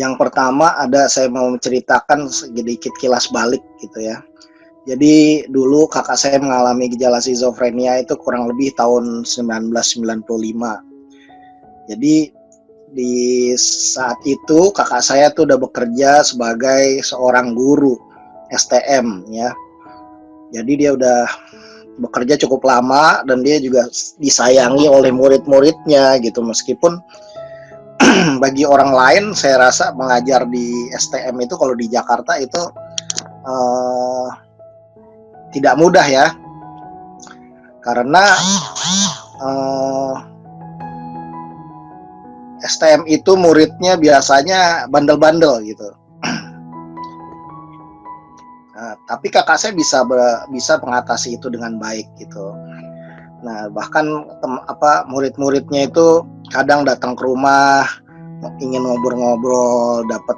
Yang pertama saya mau menceritakan sedikit kilas balik gitu ya. Jadi dulu kakak saya mengalami gejala skizofrenia itu kurang lebih tahun 1995. Jadi di saat itu kakak saya tuh udah bekerja sebagai seorang guru STM ya. Jadi dia udah bekerja cukup lama dan dia juga disayangi oleh murid-muridnya gitu, meskipun bagi orang lain saya rasa mengajar di STM itu kalau di Jakarta itu uh, tidak mudah ya, karena uh, STM itu muridnya biasanya bandel-bandel gitu. Nah, tapi kakak saya bisa mengatasi itu dengan baik gitu. Nah, bahkan murid-muridnya itu kadang datang ke rumah ingin ngobrol-ngobrol, dapat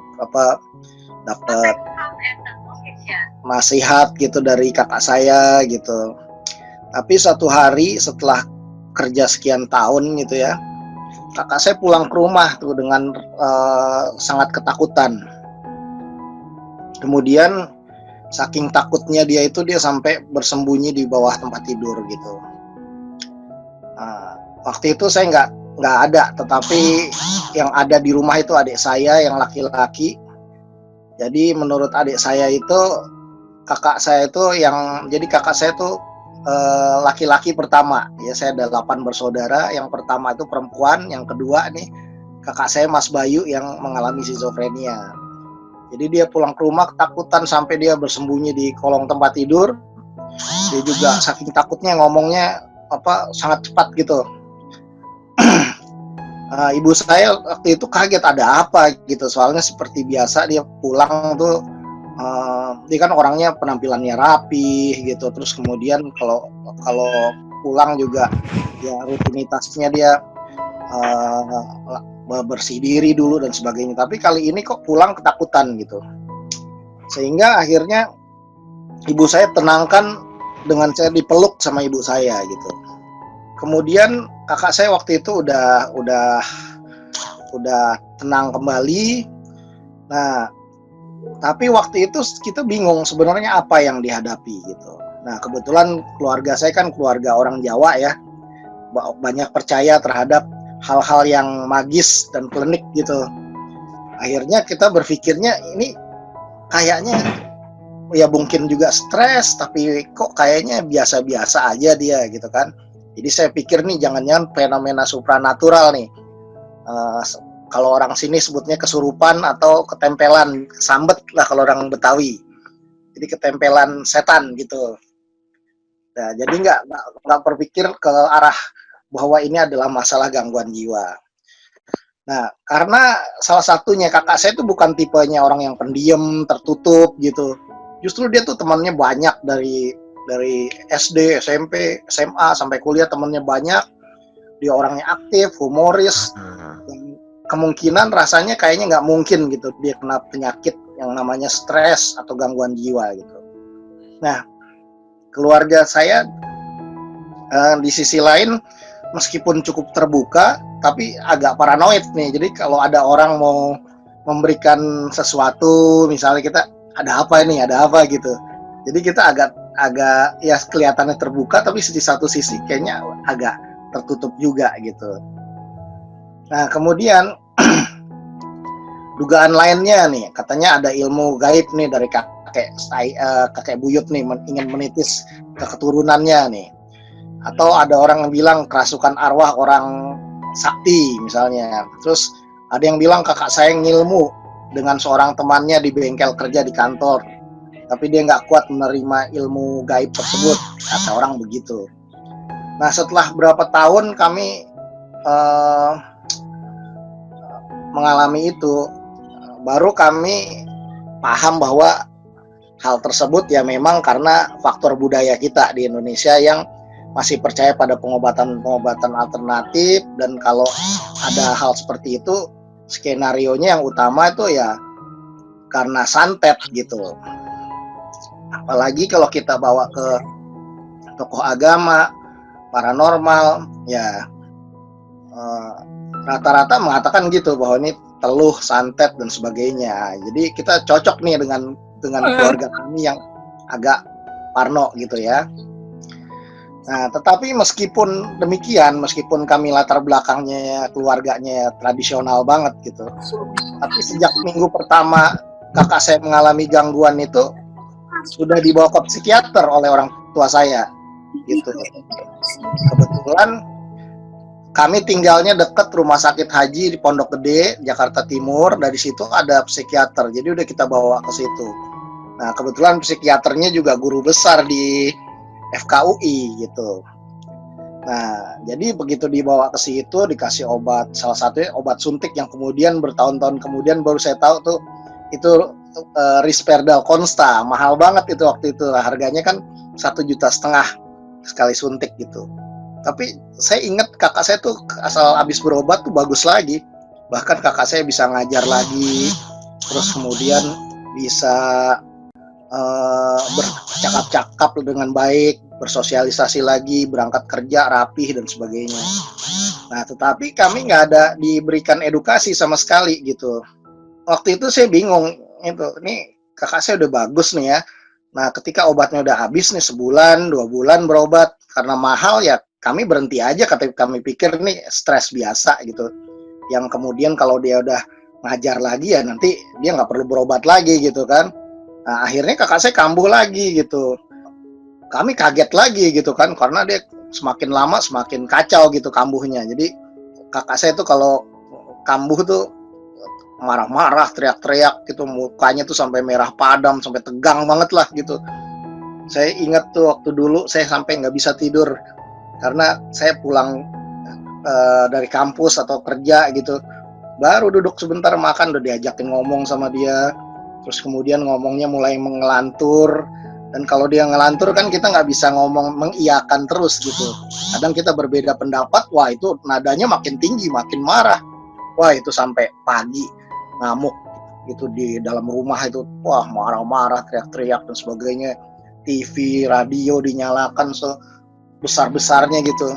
nasihat gitu dari kakak saya gitu. Tapi suatu hari setelah kerja sekian tahun gitu ya, kakak saya pulang ke rumah tuh dengan sangat ketakutan. Kemudian saking takutnya dia sampai bersembunyi di bawah tempat tidur gitu. Nah, waktu itu saya nggak ada, tetapi yang ada di rumah itu adik saya yang laki-laki. Jadi menurut adik saya itu kakak saya itu laki-laki pertama ya. Saya ada 8 bersaudara, yang pertama itu perempuan, yang kedua nih kakak saya Mas Bayu yang mengalami skizofrenia. Jadi dia pulang ke rumah ketakutan sampai dia bersembunyi di kolong tempat tidur. Dia juga saking takutnya ngomongnya sangat cepat gitu. Ibu saya waktu itu kaget ada apa gitu, soalnya seperti biasa dia pulang tuh dia kan orangnya penampilannya rapi gitu, terus kemudian kalau pulang juga ya rutinitasnya dia bersih diri dulu dan sebagainya. Tapi kali ini kok pulang ketakutan gitu, sehingga akhirnya ibu saya tenangkan dengan saya dipeluk sama ibu saya gitu. Kemudian kakak saya waktu itu udah tenang kembali. Nah, tapi waktu itu kita bingung sebenarnya apa yang dihadapi gitu. Nah, kebetulan keluarga saya kan keluarga orang Jawa ya, banyak percaya terhadap hal-hal yang magis dan klinik gitu. Akhirnya kita berpikirnya ini kayaknya ya mungkin juga stres, tapi kok kayaknya biasa-biasa aja dia gitu kan. Jadi saya pikir nih jangan-jangan fenomena supranatural nih. Kalau orang sini sebutnya kesurupan atau ketempelan, sambet lah kalau orang Betawi. Jadi ketempelan setan gitu. Nah, jadi nggak berpikir ke arah bahwa ini adalah masalah gangguan jiwa. Nah, karena salah satunya kakak saya itu bukan tipenya orang yang pendiam, tertutup gitu. Justru dia tuh temannya banyak dari SD, SMP, SMA sampai kuliah, temannya banyak. Dia orangnya aktif, humoris. Dan kemungkinan rasanya kayaknya nggak mungkin gitu dia kena penyakit yang namanya stres atau gangguan jiwa gitu. Nah, keluarga saya di sisi lain meskipun cukup terbuka tapi agak paranoid nih. Jadi kalau ada orang mau memberikan sesuatu, misalnya kita ada apa gitu. Jadi kita agak ya kelihatannya terbuka, tapi di satu sisi kayaknya agak tertutup juga gitu. Nah, kemudian dugaan lainnya nih, katanya ada ilmu gaib nih dari kakek buyut nih, ingin menitis ke keturunannya nih. Atau ada orang yang bilang kerasukan arwah orang sakti misalnya. Terus ada yang bilang kakak saya ngilmu dengan seorang temannya di bengkel kerja di kantor, tapi dia nggak kuat menerima ilmu gaib tersebut, kata orang begitu. Nah, setelah berapa tahun kami mengalami itu, baru kami paham bahwa hal tersebut ya memang karena faktor budaya kita di Indonesia yang masih percaya pada pengobatan alternatif, dan kalau ada hal seperti itu skenarionya yang utama itu ya karena santet gitu. Apalagi kalau kita bawa ke tokoh agama, paranormal ya rata-rata mengatakan gitu bahwa ini teluh, santet dan sebagainya. Jadi kita cocok nih dengan keluarga kami yang agak parno gitu ya. Nah, tetapi meskipun demikian, meskipun kami latar belakangnya keluarganya tradisional banget gitu, tapi sejak minggu pertama kakak saya mengalami gangguan itu sudah dibawa ke psikiater oleh orang tua saya gitu. Kebetulan kami tinggalnya dekat rumah sakit haji di Pondok Gede, Jakarta Timur. Dari situ ada psikiater, jadi udah kita bawa ke situ. Nah, kebetulan psikiaternya juga guru besar di FKUI gitu. Nah, jadi begitu dibawa ke situ, dikasih obat, salah satunya obat suntik yang kemudian bertahun-tahun kemudian baru saya tahu tuh itu Risperdal Consta, mahal banget itu waktu itu, harganya kan 1,5 juta sekali suntik gitu. Tapi saya ingat kakak saya tuh asal habis berobat tuh bagus lagi, bahkan kakak saya bisa ngajar lagi, terus kemudian bisa bercakap-cakap dengan baik, bersosialisasi lagi, berangkat kerja rapih dan sebagainya. Nah, tetapi kami nggak ada diberikan edukasi sama sekali gitu. Waktu itu saya bingung, ini kakak saya udah bagus nih ya. Nah, ketika obatnya udah habis nih, 1 bulan, 2 bulan berobat, karena mahal ya kami berhenti aja, kami pikir ini stres biasa gitu. Yang kemudian kalau dia udah ngajar lagi ya nanti dia nggak perlu berobat lagi gitu kan. Nah, akhirnya kakak saya kambuh lagi gitu. Kami kaget lagi gitu kan, karena dia semakin lama semakin kacau gitu kambuhnya. Jadi kakak saya tuh kalau kambuh tuh marah-marah, teriak-teriak gitu, mukanya tuh sampai merah padam, sampai tegang banget lah gitu. Saya ingat tuh waktu dulu saya sampai nggak bisa tidur karena saya pulang dari kampus atau kerja gitu, baru duduk sebentar makan udah diajakin ngomong sama dia. Terus kemudian ngomongnya mulai mengelantur, dan kalau dia ngelantur kan kita nggak bisa ngomong mengiyakan terus gitu. Kadang kita berbeda pendapat, wah itu nadanya makin tinggi, makin marah. Wah itu sampai pagi ngamuk gitu di dalam rumah itu, wah marah-marah, teriak-teriak dan sebagainya. TV, radio dinyalakan sebesar-besarnya gitu.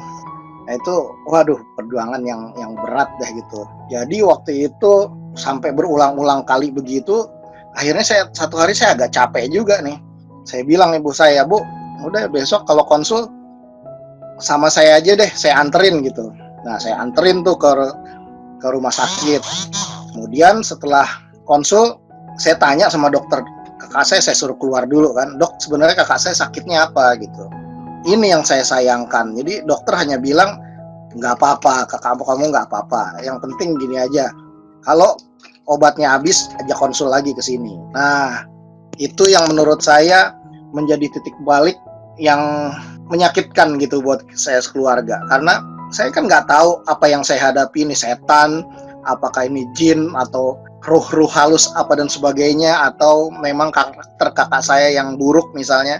Nah itu, waduh, perjuangan yang berat deh gitu. Jadi waktu itu sampai berulang-ulang kali begitu, akhirnya satu hari saya agak capek juga nih. Saya bilang ibu saya, Bu, udah besok kalau konsul sama saya aja deh, saya anterin gitu. Nah saya anterin tuh ke rumah sakit. Kemudian setelah konsul, saya tanya sama dokter kakak saya suruh keluar dulu kan, dok sebenarnya kakak saya sakitnya apa gitu. Ini yang saya sayangkan. Jadi dokter hanya bilang nggak apa-apa, kakak kamu nggak apa-apa. Yang penting gini aja, kalau obatnya habis, ajak konsul lagi ke sini. Nah, itu yang menurut saya menjadi titik balik yang menyakitkan gitu buat saya sekeluarga. Karena saya kan nggak tahu apa yang saya hadapi ini setan, apakah ini jin atau ruh-ruh halus apa dan sebagainya, atau memang karakter kakak saya yang buruk misalnya,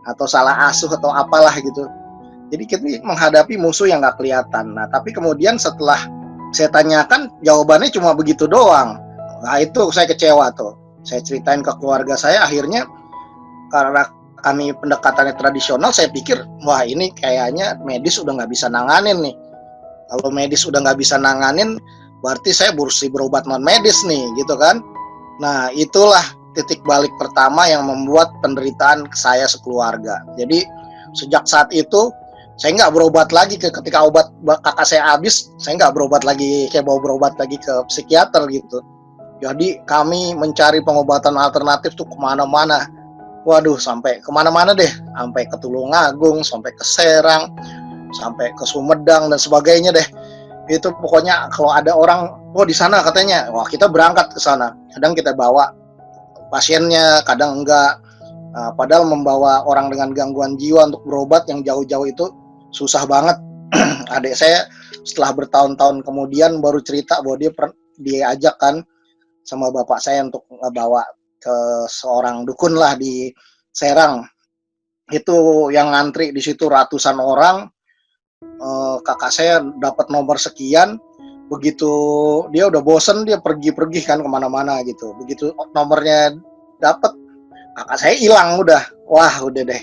atau salah asuh atau apalah gitu. Jadi kita menghadapi musuh yang nggak kelihatan. Nah, tapi kemudian setelah saya tanyakan, jawabannya cuma begitu doang. Nah, itu saya kecewa tuh. Saya ceritain ke keluarga saya, akhirnya karena kami pendekatannya tradisional, saya pikir, wah ini kayaknya medis udah nggak bisa nanganin nih. Kalau medis udah nggak bisa nanganin, berarti saya mesti berobat non medis nih, gitu kan. Nah, itulah titik balik pertama yang membuat penderitaan saya sekeluarga. Jadi, sejak saat itu, saya nggak berobat lagi ketika obat kakak saya habis, saya nggak berobat lagi, kayak mau berobat lagi ke psikiater gitu. Jadi, kami mencari pengobatan alternatif tuh kemana-mana. Waduh, sampai kemana-mana deh. Sampai ke Tulungagung, sampai ke Serang, sampai ke Sumedang, dan sebagainya deh. Itu pokoknya kalau ada orang, oh di sana katanya, wah kita berangkat ke sana. Kadang kita bawa pasiennya, kadang enggak. Padahal membawa orang dengan gangguan jiwa untuk berobat yang jauh-jauh itu susah banget. Adik saya setelah bertahun-tahun kemudian baru cerita bahwa dia diajak kan sama bapak saya untuk bawa ke seorang dukun lah di Serang. Itu yang ngantri di situ ratusan orang. Kakak saya dapat nomor sekian, begitu dia udah bosen dia pergi-pergi kan kemana-mana gitu. Begitu nomornya dapat, kakak saya hilang udah. Wah udah deh.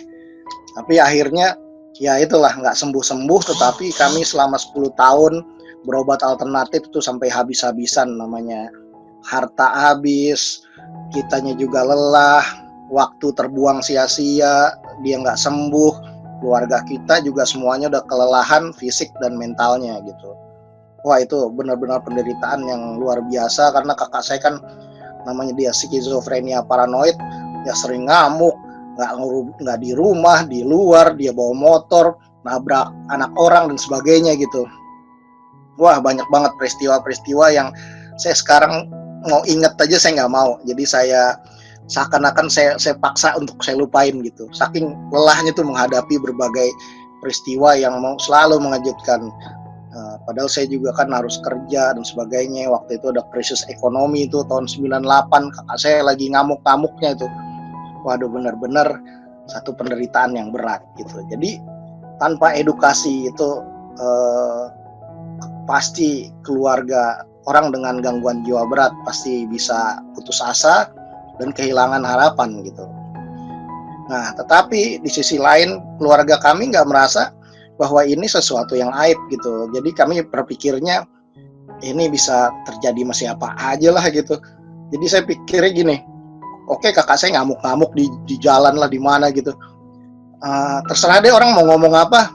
Tapi akhirnya ya itulah, nggak sembuh-sembuh, tetapi kami selama 10 tahun berobat alternatif itu sampai habis-habisan, namanya harta habis, kitanya juga lelah, waktu terbuang sia-sia, dia nggak sembuh, keluarga kita juga semuanya udah kelelahan fisik dan mentalnya gitu. Wah, itu benar-benar penderitaan yang luar biasa, karena kakak saya kan namanya dia skizofrenia paranoid, ya sering ngamuk, nggak di rumah, di luar, dia bawa motor, nabrak anak orang dan sebagainya gitu. Wah, banyak banget peristiwa-peristiwa yang saya sekarang mau inget aja saya nggak mau. Jadi saya seakan-akan saya paksa untuk saya lupain gitu. Saking lelahnya tuh menghadapi berbagai peristiwa yang mau selalu mengejutkan. Padahal saya juga kan harus kerja dan sebagainya. Waktu itu ada krisis ekonomi itu tahun 98, kakak saya lagi ngamuk-ngamuknya itu. Waduh, benar-benar satu penderitaan yang berat gitu. Jadi tanpa edukasi itu pasti keluarga orang dengan gangguan jiwa berat pasti bisa putus asa dan kehilangan harapan gitu. Nah, tetapi di sisi lain keluarga kami nggak merasa bahwa ini sesuatu yang aib gitu. Jadi kami berpikirnya ini bisa terjadi sama siapa aja lah gitu. Jadi saya pikirnya gini, oke, kakak saya ngamuk-ngamuk di jalan lah, di mana gitu. Terserah deh orang mau ngomong apa.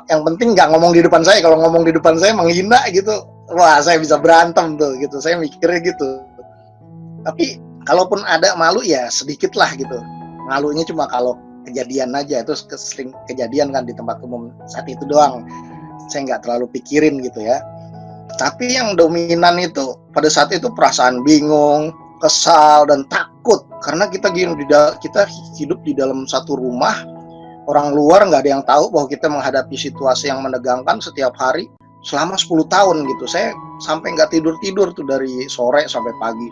Yang penting nggak ngomong di depan saya. Kalau ngomong di depan saya menghina gitu, wah saya bisa berantem tuh gitu. Saya mikirnya gitu. Tapi kalaupun ada malu ya sedikit lah gitu. Malunya cuma kalau kejadian aja, itu sering kejadian kan di tempat umum saat itu doang. Saya nggak terlalu pikirin gitu ya. Tapi yang dominan itu pada saat itu perasaan bingung, kesal dan takut, karena kita hidup di dalam satu rumah, orang luar nggak ada yang tahu bahwa kita menghadapi situasi yang menegangkan setiap hari selama 10 tahun gitu. Saya sampai nggak tidur tuh dari sore sampai pagi,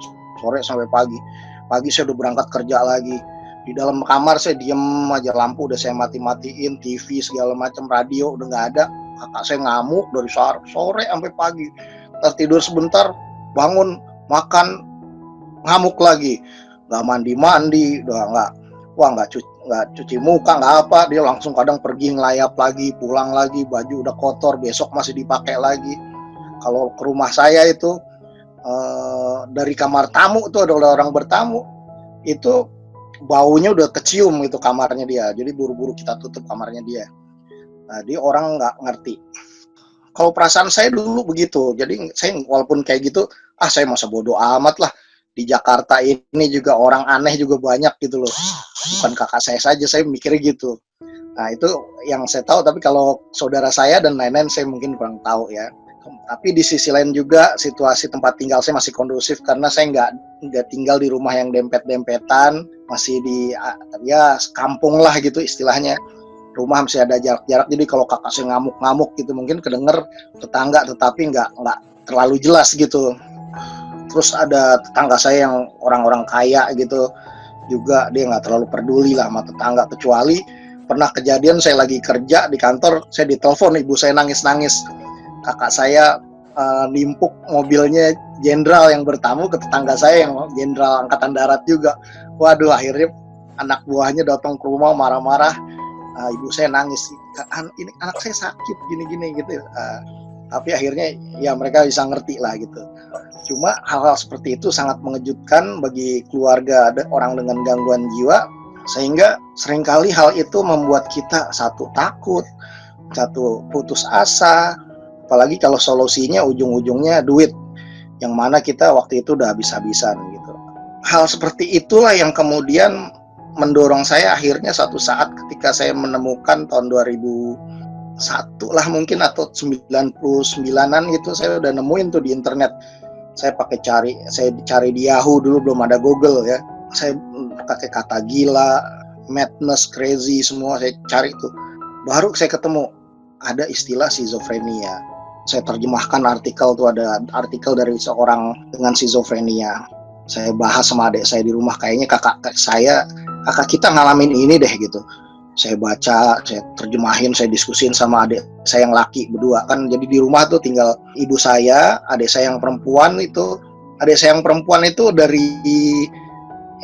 pagi saya udah berangkat kerja lagi. Di dalam kamar saya diem aja, lampu udah saya mati-matiin, TV segala macam, radio udah nggak ada. Kakak saya ngamuk dari sore sampai pagi. Tertidur sebentar, bangun, makan, ngamuk lagi. Nggak mandi-mandi, nggak cuci muka, nggak apa. Dia langsung kadang pergi ngelayap lagi, pulang lagi, baju udah kotor, besok masih dipakai lagi. Kalau ke rumah saya itu, dari kamar tamu itu ada orang bertamu, itu baunya udah kecium itu kamarnya dia. Jadi buru-buru kita tutup kamarnya dia. Nah, dia orang nggak ngerti. Kalau perasaan saya dulu begitu. Jadi saya walaupun kayak gitu, saya masa bodoh amat lah. Di Jakarta ini juga orang aneh juga banyak gitu loh. Bukan kakak saya saja, saya mikirnya gitu. Nah, itu yang saya tahu. Tapi kalau saudara saya dan lain-lain saya mungkin kurang tahu ya. Tapi di sisi lain juga situasi tempat tinggal saya masih kondusif, karena saya nggak tinggal di rumah yang dempet-dempetan, masih di ya kampung lah gitu istilahnya. Rumah masih ada jarak-jarak, jadi kalau kakak saya ngamuk-ngamuk gitu mungkin kedenger tetangga, tetapi nggak terlalu jelas gitu. Terus ada tetangga saya yang orang-orang kaya gitu juga, dia nggak terlalu peduli lah sama tetangga. Kecuali pernah kejadian saya lagi kerja di kantor, saya ditelepon, ibu saya nangis-nangis, kakak saya nimpuk mobilnya jenderal yang bertamu ke tetangga saya yang jenderal angkatan darat juga. Waduh, akhirnya anak buahnya datang ke rumah marah-marah. Ibu saya nangis, ini anak saya sakit gini-gini gitu. Tapi akhirnya ya mereka bisa ngerti lah gitu. Cuma hal-hal seperti itu sangat mengejutkan bagi keluarga orang dengan gangguan jiwa, sehingga seringkali hal itu membuat kita satu takut, satu putus asa, apalagi kalau solusinya ujung-ujungnya duit, yang mana kita waktu itu udah habis-habisan gitu. Hal seperti itulah yang kemudian mendorong saya akhirnya satu saat ketika saya menemukan tahun 2001 lah mungkin, atau 99-an gitu, saya udah nemuin tuh di internet. Saya cari di Yahoo, dulu belum ada Google ya. Saya pakai kata gila, madness, crazy, semua saya cari tuh. Baru saya ketemu ada istilah skizofrenia. Saya terjemahkan artikel tuh, ada artikel dari seorang dengan skizofrenia. Saya bahas sama adik saya di rumah, kayaknya kakak kita ngalamin ini deh gitu. Saya baca, saya terjemahin, saya diskusin sama adik saya yang laki berdua kan. Jadi di rumah tuh tinggal ibu saya, adik saya yang perempuan itu. Adik saya yang perempuan itu dari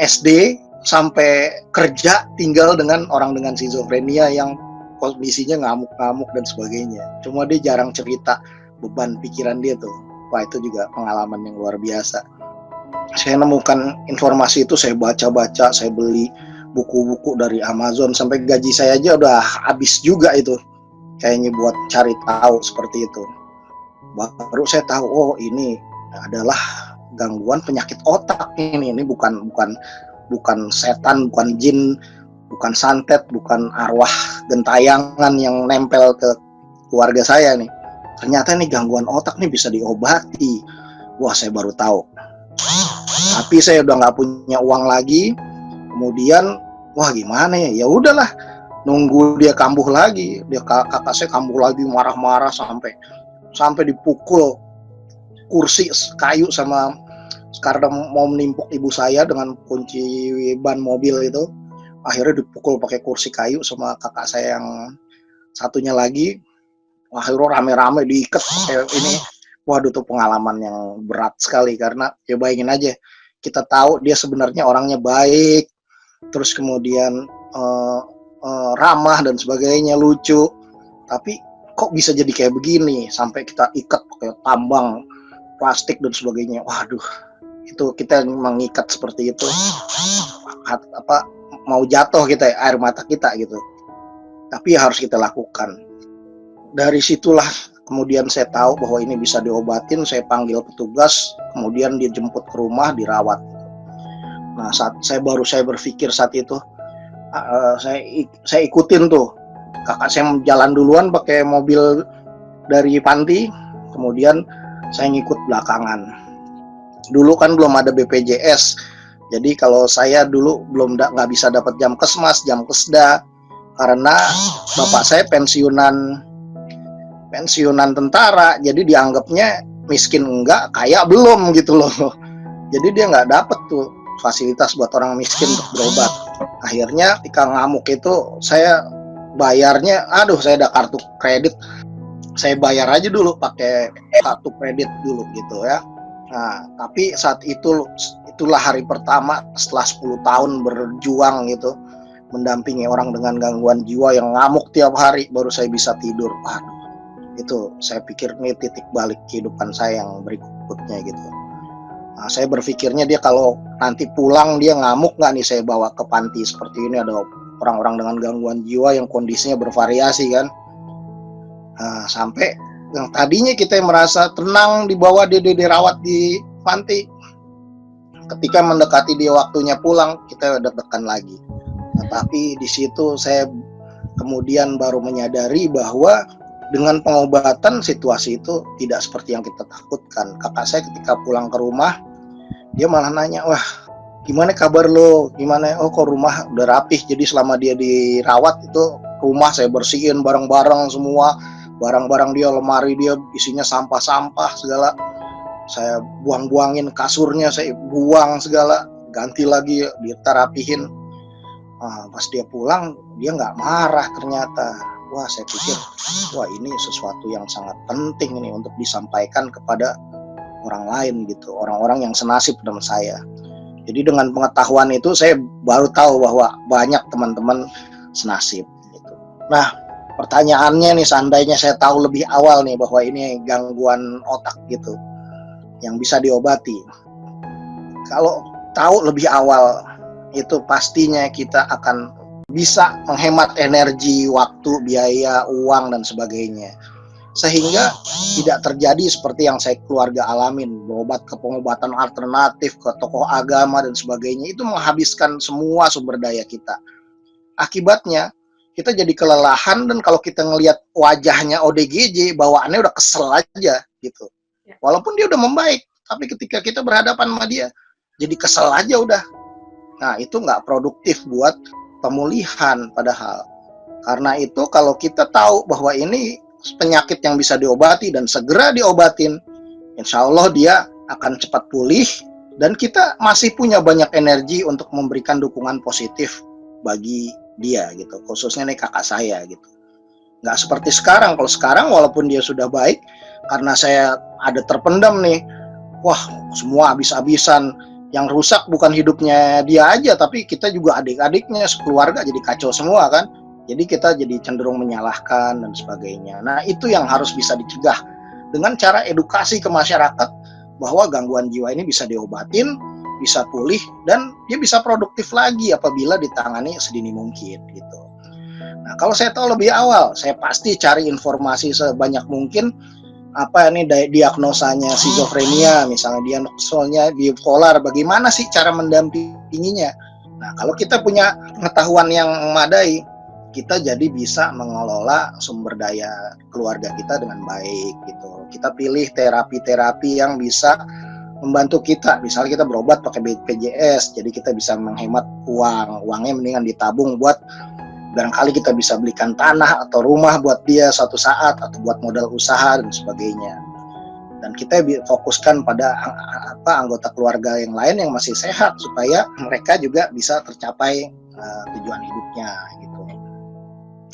SD sampai kerja tinggal dengan orang dengan skizofrenia yang kondisinya ngamuk-ngamuk dan sebagainya. Cuma dia jarang cerita beban pikiran dia tuh. Wah, itu juga pengalaman yang luar biasa. Saya nemukan informasi itu, saya baca-baca, saya beli buku-buku dari Amazon, sampai gaji saya aja udah habis juga itu kayaknya buat cari tahu seperti itu. Baru saya tahu, oh ini adalah gangguan penyakit otak ini bukan setan, bukan jin, bukan santet, bukan arwah gentayangan yang nempel ke keluarga saya nih. Ternyata nih gangguan otak nih bisa diobati. Wah, saya baru tahu. Tapi saya udah nggak punya uang lagi. Kemudian, wah gimana ya? Ya udahlah, nunggu dia kambuh lagi. Kakak saya kambuh lagi, marah-marah sampai dipukul kursi kayu sama, karena mau menimpuk ibu saya dengan kunci ban mobil itu. Akhirnya dipukul pakai kursi kayu sama kakak saya yang satunya lagi. Akhirnya rame-rame diikat kayak ini. Waduh, itu pengalaman yang berat sekali, karena ya bayangin aja, kita tahu dia sebenarnya orangnya baik, terus kemudian ramah dan sebagainya, lucu, tapi kok bisa jadi kayak begini, sampai kita ikat pakai tambang plastik dan sebagainya. Waduh, itu kita mengikat seperti itu, mau jatuh kita, air mata kita gitu, tapi ya harus kita lakukan. Dari situlah kemudian saya tahu bahwa ini bisa diobatin. Saya panggil petugas, kemudian dia jemput ke rumah, dirawat. Nah, saya berpikir saat itu, saya ikutin tuh. Kakak saya jalan duluan pakai mobil dari panti, kemudian saya ngikut belakangan. Dulu kan belum ada BPJS, jadi kalau saya dulu nggak bisa dapat jam kesmas, jam kesda, karena bapak saya pensiunan tentara, jadi dianggapnya miskin enggak, kaya belum gitu loh. Jadi dia nggak dapet tuh fasilitas buat orang miskin untuk berobat. Akhirnya ketika ngamuk itu, saya bayarnya, saya ada kartu kredit, saya bayar aja dulu pakai kartu kredit dulu gitu ya. Nah, tapi saat itulah hari pertama setelah 10 tahun berjuang gitu, mendampingi orang dengan gangguan jiwa yang ngamuk tiap hari, baru saya bisa tidur. Itu saya pikir ini titik balik kehidupan saya yang berikutnya gitu. Nah, saya berpikirnya dia kalau nanti pulang dia ngamuk nggak nih saya bawa ke panti seperti ini, ada orang-orang dengan gangguan jiwa yang kondisinya bervariasi kan. Nah, sampai yang tadinya kita merasa tenang dibawa dia dirawat di panti, ketika mendekati dia waktunya pulang, kita deg-degan lagi. Nah, tapi di situ saya kemudian baru menyadari bahwa dengan pengobatan situasi itu tidak seperti yang kita takutkan. Kakak saya ketika pulang ke rumah, dia malah nanya, wah gimana kabar lo, gimana, oh kok rumah udah rapih. Jadi selama dia dirawat itu rumah saya bersihin bareng-bareng semua, barang-barang dia, lemari dia isinya sampah-sampah segala, saya buang-buangin, kasurnya saya buang segala, ganti lagi, dia rapihin. Nah, pas dia pulang dia nggak marah ternyata. Wah, saya pikir, wah ini sesuatu yang sangat penting ini untuk disampaikan kepada orang lain gitu, orang-orang yang senasib dengan saya. Jadi dengan pengetahuan itu saya baru tahu bahwa banyak teman-teman senasib gitu. Nah, pertanyaannya nih, seandainya saya tahu lebih awal nih bahwa ini gangguan otak gitu yang bisa diobati. Kalau tahu lebih awal, itu pastinya kita akan bisa menghemat energi, waktu, biaya, uang, dan sebagainya. Sehingga tidak terjadi seperti yang saya keluarga alamin, berobat ke pengobatan alternatif, ke tokoh agama, dan sebagainya. Itu menghabiskan semua sumber daya kita. Akibatnya, kita jadi kelelahan, dan kalau kita ngelihat wajahnya ODGJ, bawaannya udah kesel aja gitu. Walaupun dia udah membaik, tapi ketika kita berhadapan sama dia, jadi kesel aja udah. Nah, itu nggak produktif buat pemulihan padahal. Karena itu kalau kita tahu bahwa ini penyakit yang bisa diobati dan segera diobatin, insya Allah dia akan cepat pulih, dan kita masih punya banyak energi untuk memberikan dukungan positif bagi dia gitu, khususnya nih kakak saya gitu. Nggak seperti sekarang. Kalau sekarang walaupun dia sudah baik, karena saya ada terpendam nih, wah semua habis-habisan. Yang rusak bukan hidupnya dia aja, tapi kita juga, adik-adiknya, sekeluarga jadi kacau semua kan. Jadi kita jadi cenderung menyalahkan dan sebagainya. Nah, itu yang harus bisa dicegah dengan cara edukasi ke masyarakat bahwa gangguan jiwa ini bisa diobatin, bisa pulih, dan dia bisa produktif lagi apabila ditangani sedini mungkin gitu. Nah, kalau saya tahu lebih awal, saya pasti cari informasi sebanyak mungkin apa ini diagnosanya skizofrenia, misalnya diagnosanya bipolar, bagaimana sih cara mendampinginya. Nah, kalau kita punya pengetahuan yang memadai, kita jadi bisa mengelola sumber daya keluarga kita dengan baik gitu. Kita pilih terapi-terapi yang bisa membantu kita. Misalnya kita berobat pakai BPJS, jadi kita bisa menghemat uangnya mendingan ditabung buat barangkali kita bisa belikan tanah atau rumah buat dia suatu saat, atau buat modal usaha dan sebagainya. Dan kita fokuskan pada anggota keluarga yang lain yang masih sehat supaya mereka juga bisa tercapai tujuan hidupnya gitu.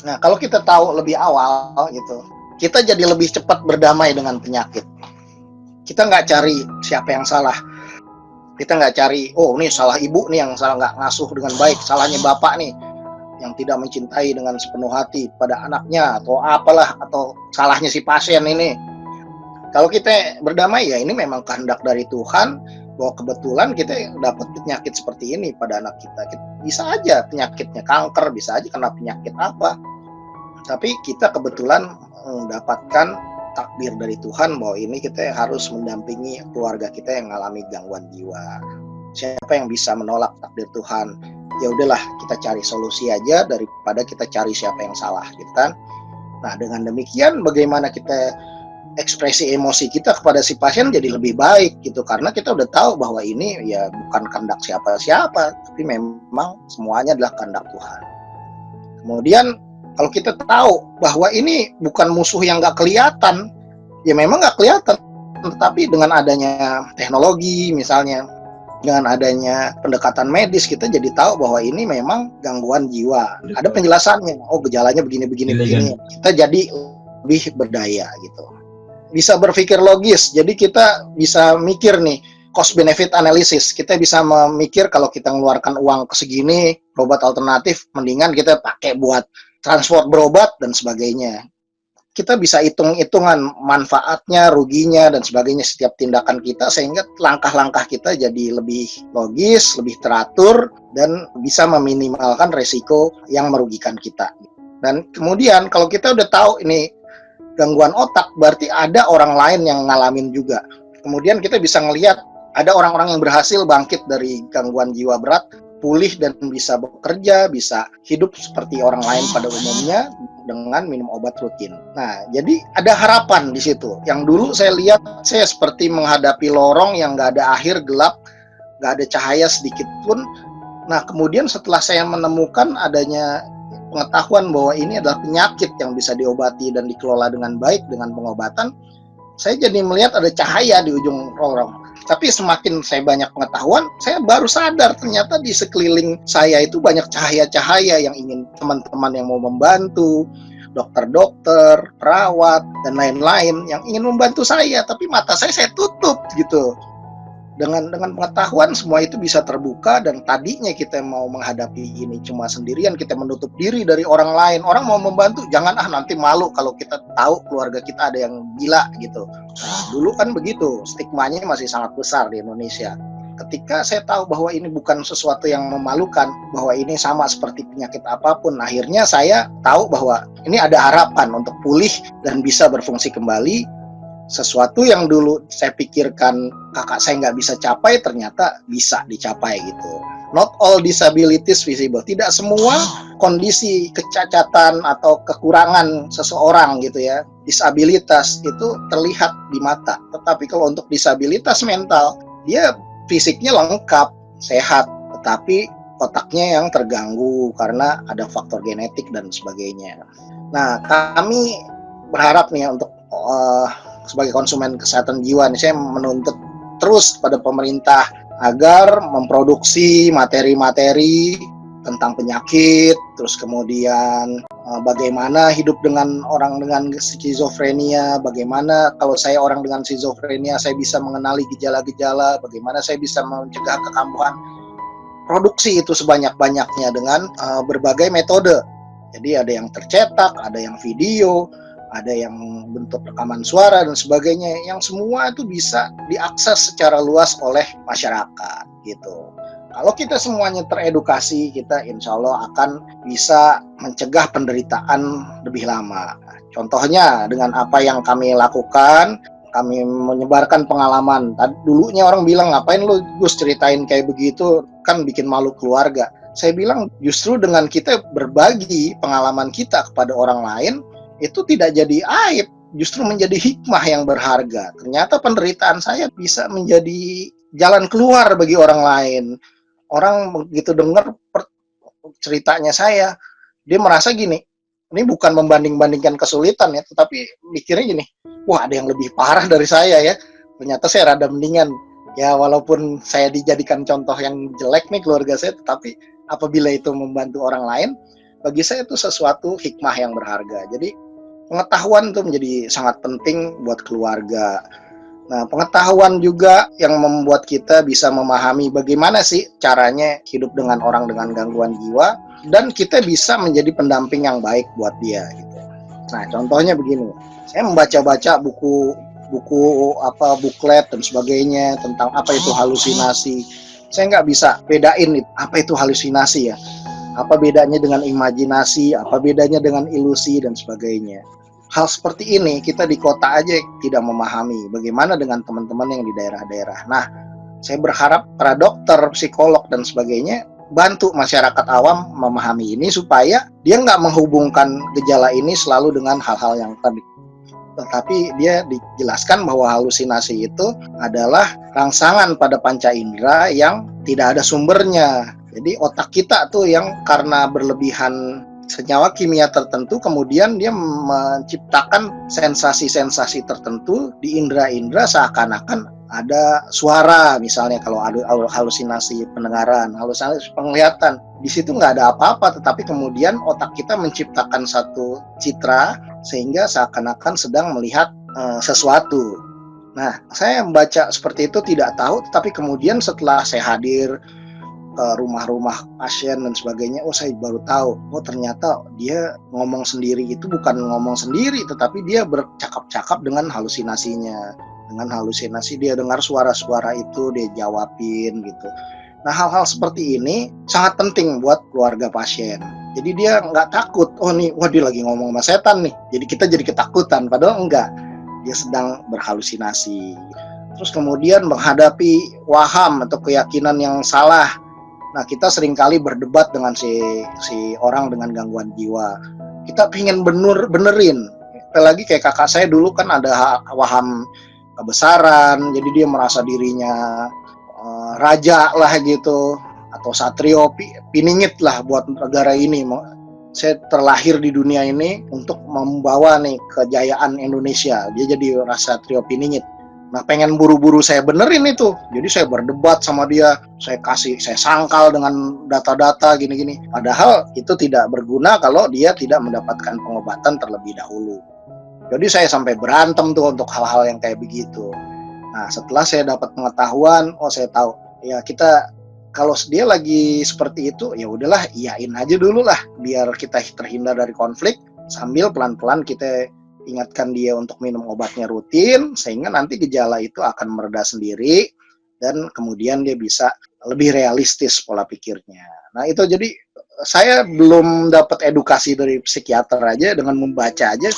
Nah, kalau kita tahu lebih awal gitu, kita jadi lebih cepat berdamai dengan penyakit. Kita nggak cari siapa yang salah. Kita nggak cari, oh ini salah ibu nih yang salah nggak ngasuh dengan baik, salahnya bapak nih yang tidak mencintai dengan sepenuh hati pada anaknya, atau apalah, atau salahnya si pasien ini. Kalau kita berdamai, ya ini memang kehendak dari Tuhan, bahwa kebetulan kita dapat penyakit seperti ini pada anak kita. Bisa aja penyakitnya kanker, bisa aja kena penyakit apa, tapi kita kebetulan mendapatkan takdir dari Tuhan bahwa ini kita harus mendampingi keluarga kita yang mengalami gangguan jiwa. Siapa yang bisa menolak takdir Tuhan? Ya udahlah, kita cari solusi aja daripada kita cari siapa yang salah gitu kan. Nah, dengan demikian bagaimana kita ekspresi emosi kita kepada si pasien jadi lebih baik gitu, karena kita udah tahu bahwa ini ya bukan kehendak siapa-siapa, tapi memang semuanya adalah kehendak Tuhan. Kemudian kalau kita tahu bahwa ini bukan musuh yang nggak kelihatan, ya memang nggak kelihatan, tetapi dengan adanya teknologi misalnya, dengan adanya pendekatan medis, kita jadi tahu bahwa ini memang gangguan jiwa. Betul. Ada penjelasannya, oh gejalanya begini. Kita jadi lebih berdaya gitu. Bisa berpikir logis, jadi kita bisa mikir nih, cost benefit analysis. Kita bisa memikir kalau kita mengeluarkan uang segini, obat alternatif, mendingan kita pakai buat transport berobat dan sebagainya. Kita bisa hitung-hitungan manfaatnya, ruginya, dan sebagainya setiap tindakan kita, sehingga langkah-langkah kita jadi lebih logis, lebih teratur, dan bisa meminimalkan resiko yang merugikan kita. Dan kemudian kalau kita udah tahu ini gangguan otak, berarti ada orang lain yang ngalamin juga. Kemudian kita bisa ngelihat ada orang-orang yang berhasil bangkit dari gangguan jiwa berat, pulih dan bisa bekerja, bisa hidup seperti orang lain pada umumnya dengan minum obat rutin. Nah, jadi ada harapan di situ. Yang dulu saya lihat, saya seperti menghadapi lorong yang nggak ada akhir, gelap, nggak ada cahaya sedikit pun. Nah, kemudian setelah saya menemukan adanya pengetahuan bahwa ini adalah penyakit yang bisa diobati dan dikelola dengan baik dengan pengobatan, saya jadi melihat ada cahaya di ujung lorong. Tapi semakin saya banyak pengetahuan, saya baru sadar ternyata di sekeliling saya itu banyak cahaya-cahaya yang ingin teman-teman yang mau membantu, dokter-dokter, perawat, dan lain-lain yang ingin membantu saya, tapi mata saya tutup gitu. Dengan pengetahuan semua itu bisa terbuka, dan tadinya kita mau menghadapi ini cuma sendirian, kita menutup diri dari orang lain. Orang mau membantu, jangan nanti malu kalau kita tahu keluarga kita ada yang gila gitu. Nah, dulu kan begitu, stigmanya masih sangat besar di Indonesia. Ketika saya tahu bahwa ini bukan sesuatu yang memalukan, bahwa ini sama seperti penyakit apapun, akhirnya saya tahu bahwa ini ada harapan untuk pulih dan bisa berfungsi kembali. Sesuatu yang dulu saya pikirkan kakak saya nggak bisa capai, ternyata bisa dicapai gitu. Not all disabilities visible. Tidak semua kondisi kecacatan atau kekurangan seseorang gitu ya, disabilitas itu terlihat di mata. Tetapi kalau untuk disabilitas mental, dia fisiknya lengkap, sehat, tetapi otaknya yang terganggu karena ada faktor genetik dan sebagainya. Nah, kami berharap nih untuk sebagai konsumen kesehatan jiwa nih, saya menuntut terus pada pemerintah agar memproduksi materi-materi tentang penyakit, terus kemudian bagaimana hidup dengan orang dengan skizofrenia, bagaimana kalau saya orang dengan skizofrenia saya bisa mengenali gejala-gejala, bagaimana saya bisa mencegah kekambuhan. Produksi itu sebanyak-banyaknya dengan berbagai metode. Jadi ada yang tercetak, ada yang video, ada yang bentuk rekaman suara dan sebagainya, yang semua itu bisa diakses secara luas oleh masyarakat gitu. Kalau kita semuanya teredukasi, kita insya Allah akan bisa mencegah penderitaan lebih lama. Contohnya dengan apa yang kami lakukan, kami menyebarkan pengalaman. Dulunya orang bilang, ngapain lu Gus ceritain kayak begitu, kan bikin malu keluarga. Saya bilang justru dengan kita berbagi pengalaman kita kepada orang lain, itu tidak jadi aib, justru menjadi hikmah yang berharga. Ternyata penderitaan saya bisa menjadi jalan keluar bagi orang lain. Orang begitu dengar ceritanya saya, dia merasa gini, ini bukan membanding-bandingkan kesulitan ya, tetapi mikirnya gini, wah ada yang lebih parah dari saya ya, ternyata saya rada mendingan. Ya walaupun saya dijadikan contoh yang jelek nih keluarga saya, tetapi apabila itu membantu orang lain, bagi saya itu sesuatu hikmah yang berharga. Jadi pengetahuan itu menjadi sangat penting buat keluarga. Nah, pengetahuan juga yang membuat kita bisa memahami bagaimana sih caranya hidup dengan orang dengan gangguan jiwa, dan kita bisa menjadi pendamping yang baik buat dia gitu. Nah, contohnya begini, saya membaca-baca buku buklet dan sebagainya tentang apa itu halusinasi. Saya nggak bisa bedain apa itu halusinasi ya, apa bedanya dengan imajinasi, apa bedanya dengan ilusi dan sebagainya. Hal seperti ini kita di kota aja tidak memahami. Bagaimana dengan teman-teman yang di daerah-daerah. Nah, saya berharap para dokter, psikolog dan sebagainya bantu masyarakat awam memahami ini supaya dia nggak menghubungkan gejala ini selalu dengan hal-hal yang tadi. Tetapi dia dijelaskan bahwa halusinasi itu adalah rangsangan pada panca indera yang tidak ada sumbernya. Jadi otak kita tuh yang karena berlebihan senyawa kimia tertentu, kemudian dia menciptakan sensasi-sensasi tertentu di indera-indera, seakan-akan ada suara, misalnya kalau ada halusinasi pendengaran, halusinasi penglihatan, di situ nggak ada apa-apa, tetapi kemudian otak kita menciptakan satu citra sehingga seakan-akan sedang melihat sesuatu. Nah, saya membaca seperti itu tidak tahu, tetapi kemudian setelah saya hadir ke rumah-rumah pasien dan sebagainya, saya baru tahu, ternyata dia ngomong sendiri itu bukan ngomong sendiri, tetapi dia bercakap-cakap dengan halusinasinya. Dengan halusinasi dia dengar suara-suara itu, dia jawabin gitu. Nah, hal-hal seperti ini sangat penting buat keluarga pasien. Jadi dia nggak takut, dia lagi ngomong sama setan nih, jadi kita jadi ketakutan, padahal enggak, dia sedang berhalusinasi. Terus kemudian menghadapi waham atau keyakinan yang salah. Nah, kita seringkali berdebat dengan si orang dengan gangguan jiwa. Kita pengen benerin. Apalagi kayak kakak saya dulu kan ada waham kebesaran, jadi dia merasa dirinya raja lah gitu, atau satrio piningit lah buat negara ini. Saya terlahir di dunia ini untuk membawa nih kejayaan Indonesia. Dia jadi rasa satrio piningit. Nah, pengen buru-buru saya benerin itu. Jadi saya berdebat sama dia, saya sangkal dengan data-data gini-gini. Padahal itu tidak berguna kalau dia tidak mendapatkan pengobatan terlebih dahulu. Jadi saya sampai berantem tuh untuk hal-hal yang kayak begitu. Nah, setelah saya dapat pengetahuan, saya tahu, ya kita kalau dia lagi seperti itu, ya udahlah, iyain aja dulu lah, biar kita terhindar dari konflik, sambil pelan-pelan kita ingatkan dia untuk minum obatnya rutin, sehingga nanti gejala itu akan mereda sendiri, dan kemudian dia bisa lebih realistis pola pikirnya. Nah, itu jadi saya belum dapat edukasi dari psikiater aja, dengan membaca aja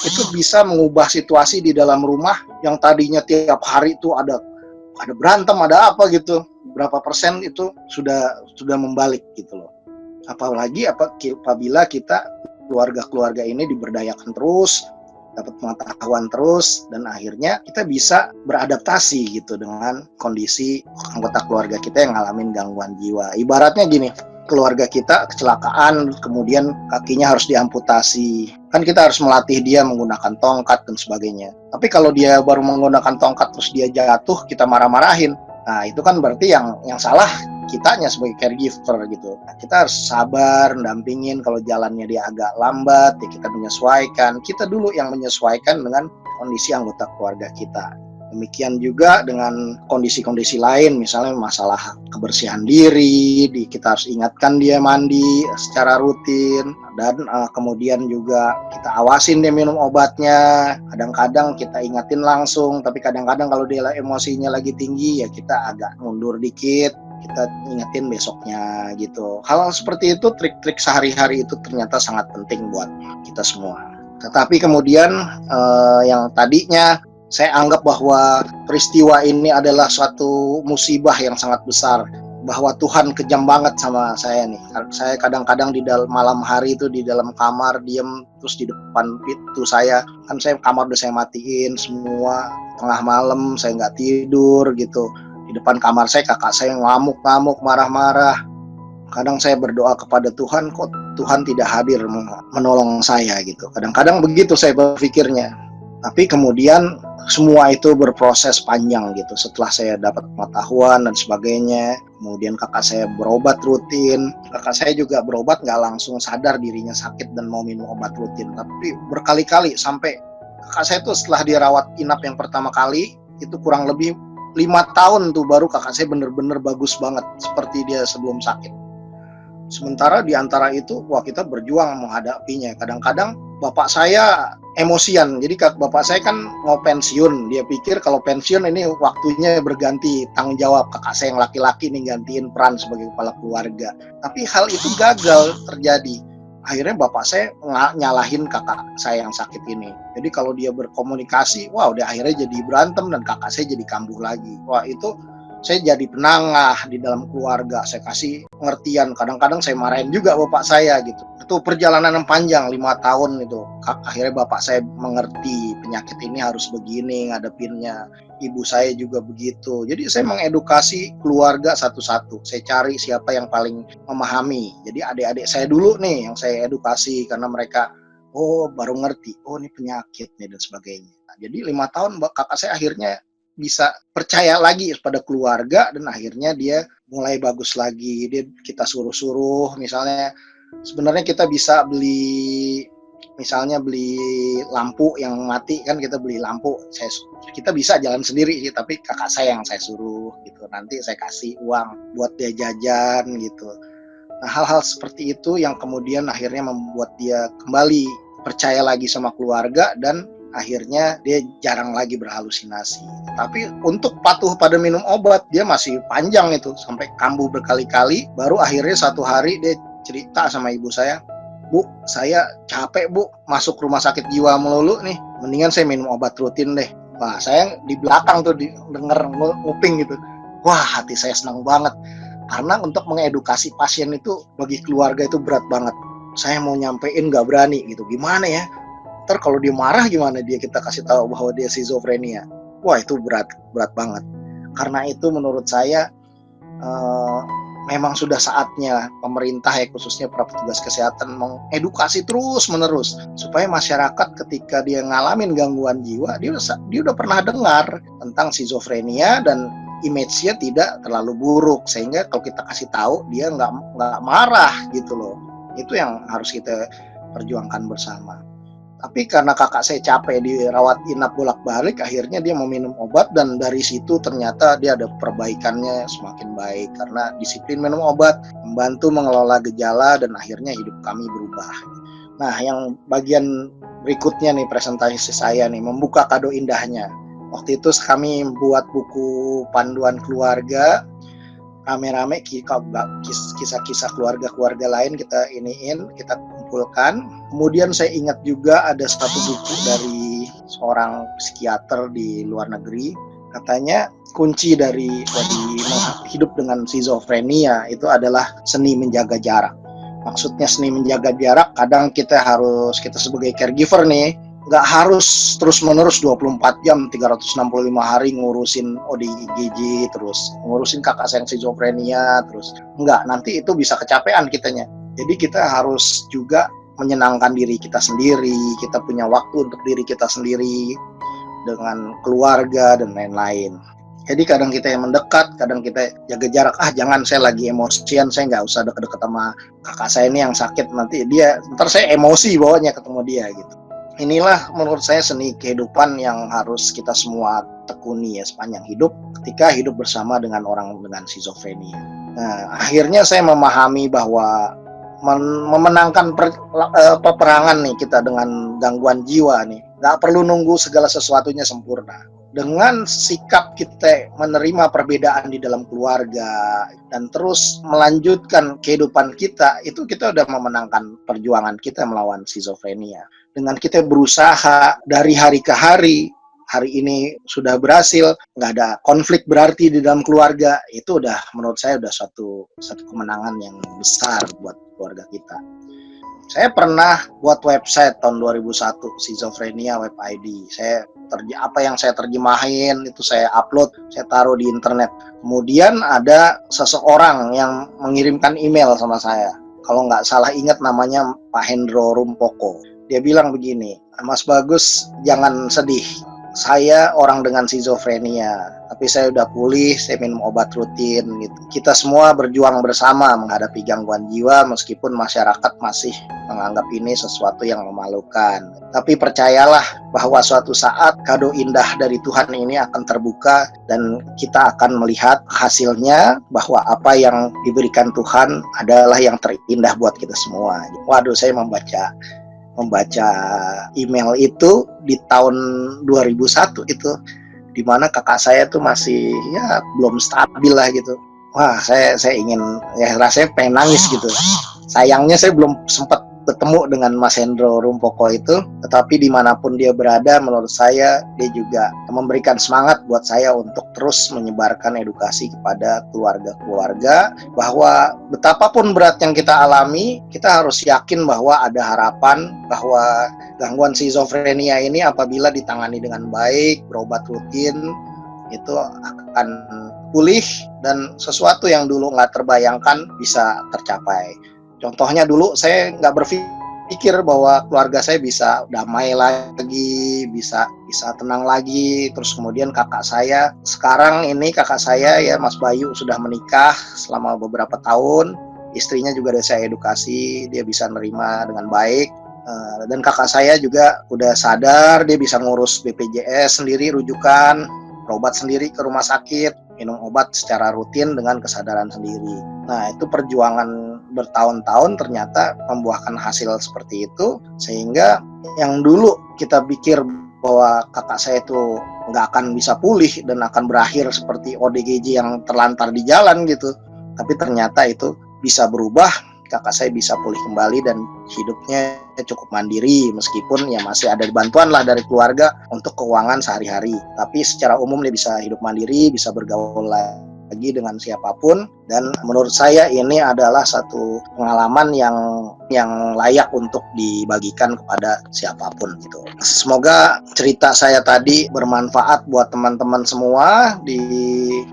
itu bisa mengubah situasi di dalam rumah yang tadinya tiap hari itu ada berantem, ada apa gitu, berapa persen itu sudah membalik gitu loh. Apalagi apabila kita keluarga ini diberdayakan terus, dapat pengetahuan terus, dan akhirnya kita bisa beradaptasi gitu dengan kondisi anggota keluarga kita yang ngalamin gangguan jiwa. Ibaratnya gini, keluarga kita kecelakaan, kemudian kakinya harus diamputasi. Kan kita harus melatih dia menggunakan tongkat dan sebagainya. Tapi kalau dia baru menggunakan tongkat terus dia jatuh, kita marah-marahin. Nah, itu kan berarti yang salah kitanya sebagai caregiver gitu. Nah, kita harus sabar, mendampingin. Kalau jalannya dia agak lambat, ya kita menyesuaikan. Kita dulu yang menyesuaikan dengan kondisi anggota keluarga kita. Demikian juga dengan kondisi-kondisi lain, misalnya masalah kebersihan diri, kita harus ingatkan dia mandi secara rutin, Dan kemudian juga kita awasin dia minum obatnya. Kadang-kadang kita ingatin langsung, tapi kadang-kadang kalau dia emosinya lagi tinggi ya kita agak mundur dikit, kita ingetin besoknya gitu. Hal seperti itu, trik-trik sehari-hari itu ternyata sangat penting buat kita semua. Tetapi kemudian yang tadinya saya anggap bahwa peristiwa ini adalah suatu musibah yang sangat besar, bahwa Tuhan kejam banget sama saya nih. Saya kadang-kadang di dalam malam hari itu di dalam kamar diem, terus di depan pintu saya, kan saya kamar udah saya matiin semua, tengah malam saya nggak tidur gitu. Di depan kamar saya kakak saya ngamuk-ngamuk, marah-marah. Kadang saya berdoa kepada Tuhan, kok Tuhan tidak hadir menolong saya gitu. Kadang-kadang begitu saya berpikirnya. Tapi kemudian semua itu berproses panjang gitu. Setelah saya dapat pengetahuan dan sebagainya, kemudian kakak saya berobat rutin. Kakak saya juga berobat nggak langsung sadar dirinya sakit dan mau minum obat rutin, tapi berkali-kali sampai kakak saya tuh setelah dirawat inap yang pertama kali itu kurang lebih 5 tahun tuh baru kakak saya bener-bener bagus banget seperti dia sebelum sakit. Sementara di antara itu, wah kita berjuang menghadapinya. Kadang-kadang bapak saya emosian. Jadi bapak saya kan mau pensiun. Dia pikir kalau pensiun ini waktunya berganti tanggung jawab. Kakak saya yang laki-laki nih gantiin peran sebagai kepala keluarga. Tapi hal itu gagal terjadi. Akhirnya bapak saya nyalahin kakak saya yang sakit ini. Jadi kalau dia berkomunikasi, wah udah akhirnya jadi berantem dan kakak saya jadi kambuh lagi. Wah itu saya jadi penengah di dalam keluarga, saya kasih pengertian, kadang-kadang saya marahin juga bapak saya gitu. Itu perjalanan yang panjang 5 tahun itu. Akhirnya bapak saya mengerti penyakit ini harus begini ngadepinnya. Ibu saya juga begitu. Jadi saya mengedukasi keluarga satu-satu. Saya cari siapa yang paling memahami. Jadi adik-adik saya dulu nih yang saya edukasi karena mereka baru ngerti, ini penyakit nih dan sebagainya. Nah, jadi 5 tahun kakak saya akhirnya bisa percaya lagi pada keluarga dan akhirnya dia mulai bagus lagi. Kita suruh-suruh, misalnya sebenarnya kita bisa beli lampu yang mati kan, kita beli lampu. Kita bisa jalan sendiri sih, tapi kakak saya yang saya suruh gitu. Nanti saya kasih uang buat dia jajan gitu. Nah, hal-hal seperti itu yang kemudian akhirnya membuat dia kembali percaya lagi sama keluarga dan akhirnya dia jarang lagi berhalusinasi. Tapi untuk patuh pada minum obat, dia masih panjang itu, sampai kambuh berkali-kali. Baru akhirnya satu hari dia cerita sama ibu saya, "Bu, saya capek bu, masuk rumah sakit jiwa melulu nih, mendingan saya minum obat rutin deh." Wah, saya di belakang tuh denger nguping gitu. Wah, hati saya senang banget. Karena untuk mengedukasi pasien itu bagi keluarga itu berat banget. Saya mau nyampein gak berani gitu, gimana ya? Ntar kalau dia marah gimana kita kasih tahu bahwa dia schizophrenia. Wah itu berat banget. Karena itu menurut saya memang sudah saatnya pemerintah ya, khususnya para petugas kesehatan mengedukasi terus menerus supaya masyarakat ketika dia ngalamin gangguan jiwa dia udah pernah dengar tentang schizophrenia dan image-nya tidak terlalu buruk, sehingga kalau kita kasih tahu dia nggak marah gitu loh. Itu yang harus kita perjuangkan bersama. Tapi karena kakak saya capek dirawat inap bolak-balik, akhirnya dia mau minum obat dan dari situ ternyata dia ada perbaikannya semakin baik karena disiplin minum obat, membantu mengelola gejala dan akhirnya hidup kami berubah. Nah, yang bagian berikutnya nih presentasi saya nih, membuka kado indahnya. Waktu itu kami buat buku panduan keluarga, rame-rame kisah-kisah keluarga lain kita kumpulkan. Kemudian saya ingat juga ada satu buku dari seorang psikiater di luar negeri, katanya kunci dari hidup dengan schizophrenia itu adalah seni menjaga jarak. Maksudnya seni menjaga jarak, kadang kita sebagai caregiver nih nggak harus terus-menerus 24 jam 365 hari ngurusin ODGJ, terus ngurusin kakak saya yang schizophrenia, terus enggak, nanti itu bisa kecapean kitanya. Jadi kita harus juga menyenangkan diri kita sendiri, kita punya waktu untuk diri kita sendiri dengan keluarga dan lain-lain. Jadi kadang kita yang mendekat, kadang kita jaga jarak. Jangan, saya lagi emosian, saya nggak usah deket-deket sama kakak saya ini yang sakit, nanti ntar saya emosi bawanya ketemu dia gitu. Inilah menurut saya seni kehidupan yang harus kita semua tekuni ya sepanjang hidup ketika hidup bersama dengan orang dengan schizophrenia. Nah, akhirnya saya memahami bahwa memenangkan peperangan nih kita dengan gangguan jiwa nih. Nggak perlu nunggu segala sesuatunya sempurna. Dengan sikap kita menerima perbedaan di dalam keluarga dan terus melanjutkan kehidupan kita, itu kita udah memenangkan perjuangan kita melawan skizofrenia. Dengan kita berusaha dari hari ke hari ini sudah berhasil, nggak ada konflik berarti di dalam keluarga, itu udah menurut saya udah satu kemenangan yang besar buat keluarga kita. Saya pernah buat website tahun 2001, Skizofrenia Web ID. Apa yang saya terjemahin itu saya upload, saya taruh di internet. Kemudian ada seseorang yang mengirimkan email sama saya. Kalau nggak salah ingat namanya Pak Hendro Rumpoko. Dia bilang begini, Mas Bagus jangan sedih. Saya orang dengan skizofrenia, tapi saya udah pulih, saya minum obat rutin gitu. Kita semua berjuang bersama menghadapi gangguan jiwa meskipun masyarakat masih menganggap ini sesuatu yang memalukan. Tapi percayalah bahwa suatu saat kado indah dari Tuhan ini akan terbuka dan kita akan melihat hasilnya bahwa apa yang diberikan Tuhan adalah yang terindah buat kita semua. Waduh, saya membaca email itu di tahun 2001 itu, di mana kakak saya tuh masih ya belum stabil lah gitu. Wah, saya ingin, ya rasanya pengen nangis gitu. Sayangnya saya belum sempat bertemu dengan Mas Hendro Rumpoko itu, tetapi dimanapun dia berada, menurut saya dia juga memberikan semangat buat saya untuk terus menyebarkan edukasi kepada keluarga-keluarga bahwa betapapun berat yang kita alami, kita harus yakin bahwa ada harapan, bahwa gangguan skizofrenia ini apabila ditangani dengan baik, berobat rutin, itu akan pulih dan sesuatu yang dulu nggak terbayangkan bisa tercapai. Contohnya dulu saya nggak berpikir bahwa keluarga saya bisa damai lagi, bisa tenang lagi. Terus kemudian kakak saya, sekarang ini kakak saya ya Mas Bayu sudah menikah selama beberapa tahun. Istrinya juga udah saya edukasi, dia bisa nerima dengan baik. Dan kakak saya juga udah sadar, dia bisa ngurus BPJS sendiri, rujukan, berobat sendiri ke rumah sakit, minum obat secara rutin dengan kesadaran sendiri. Nah, itu perjuangan bertahun-tahun ternyata membuahkan hasil seperti itu, sehingga yang dulu kita pikir bahwa kakak saya itu nggak akan bisa pulih dan akan berakhir seperti ODGJ yang terlantar di jalan gitu, tapi ternyata itu bisa berubah. Kakak saya bisa pulih kembali dan hidupnya cukup mandiri, meskipun ya masih ada bantuan lah dari keluarga untuk keuangan sehari-hari, tapi secara umum dia bisa hidup mandiri, bisa bergaul lagi dengan siapapun. Dan menurut saya ini adalah satu pengalaman yang layak untuk dibagikan kepada siapapun gitu. Semoga cerita saya tadi bermanfaat buat teman-teman semua di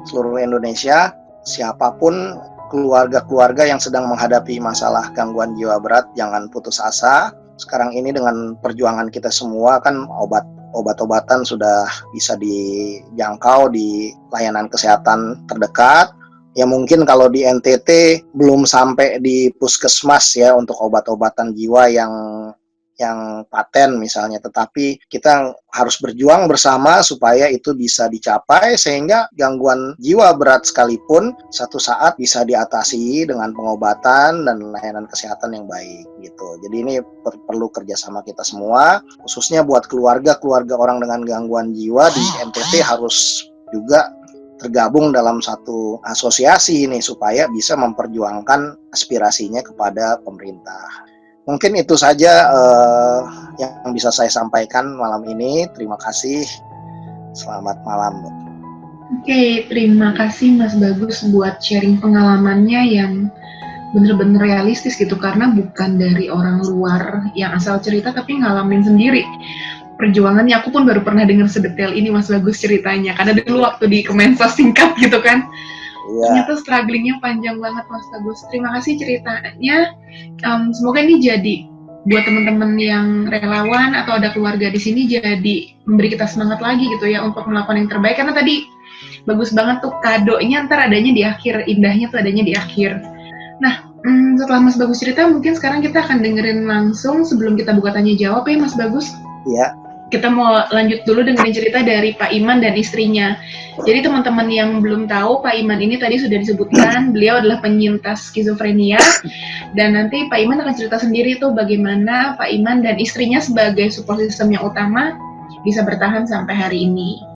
seluruh Indonesia. Siapapun keluarga-keluarga yang sedang menghadapi masalah gangguan jiwa berat, jangan putus asa. Sekarang ini dengan perjuangan kita semua kan obat-obatan sudah bisa dijangkau di layanan kesehatan terdekat. Ya mungkin kalau di NTT belum sampai di puskesmas ya untuk obat-obatan jiwa yang paten misalnya, tetapi kita harus berjuang bersama supaya itu bisa dicapai sehingga gangguan jiwa berat sekalipun satu saat bisa diatasi dengan pengobatan dan layanan kesehatan yang baik gitu. Jadi ini perlu kerjasama kita semua, khususnya buat keluarga orang dengan gangguan jiwa di NTT harus juga tergabung dalam satu asosiasi ini supaya bisa memperjuangkan aspirasinya kepada pemerintah. Mungkin itu saja yang bisa saya sampaikan malam ini. Terima kasih. Selamat malam. Oke, terima kasih Mas Bagus buat sharing pengalamannya yang benar-benar realistis gitu, karena bukan dari orang luar yang asal cerita tapi ngalamin sendiri perjuangannya. Aku pun baru pernah dengar sedetail ini Mas Bagus ceritanya, karena dulu waktu di Kemensos singkat gitu kan. Ternyata strugglingnya panjang banget Mas Bagus. Terima kasih ceritanya. Semoga ini jadi buat teman-teman yang relawan atau ada keluarga di sini jadi memberi kita semangat lagi gitu ya untuk melakukan yang terbaik. Karena tadi bagus banget tuh kadonya ntar adanya di akhir, indahnya tuh adanya di akhir. Nah, setelah Mas Bagus cerita, mungkin sekarang kita akan dengerin langsung sebelum kita buka tanya jawab ya Mas Bagus. Iya. kita mau lanjut dulu dengan cerita dari Pak Iman dan istrinya. Jadi teman-teman yang belum tahu, Pak Iman ini tadi sudah disebutkan, beliau adalah penyintas skizofrenia, dan nanti Pak Iman akan cerita sendiri tuh bagaimana Pak Iman dan istrinya sebagai support system yang utama bisa bertahan sampai hari ini.